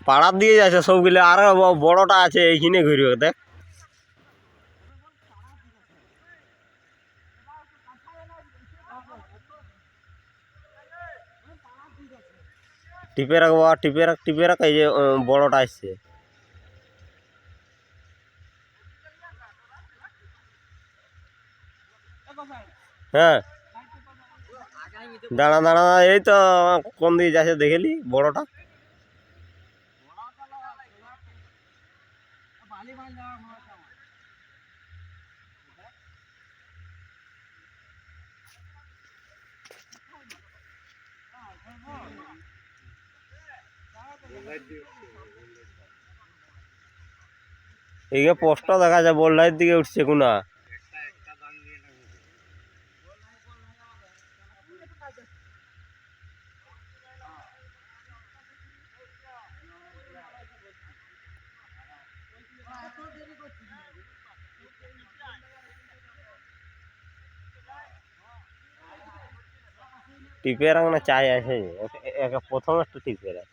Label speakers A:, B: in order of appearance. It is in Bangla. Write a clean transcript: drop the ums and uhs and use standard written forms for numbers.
A: পাড়ার দিয়ে যাচ্ছে সবগুলো, আর বড়টা আছে এইখানে ঘুরবে দেখ। টিপে রাখবো, টিপে রাখ, এই যে বড়টা আসছে। হ্যাঁ দাঁড়া দাঁড়া, এই তো কোন দিকে যাচ্ছে দেখেলি বড়টা। এইগে পোস্টটা দেখা যায় বল লাইট দিকে উঠছে কোনা। টিপে রাখ না চাই আছে, প্রথম একটা টিপে রাখ।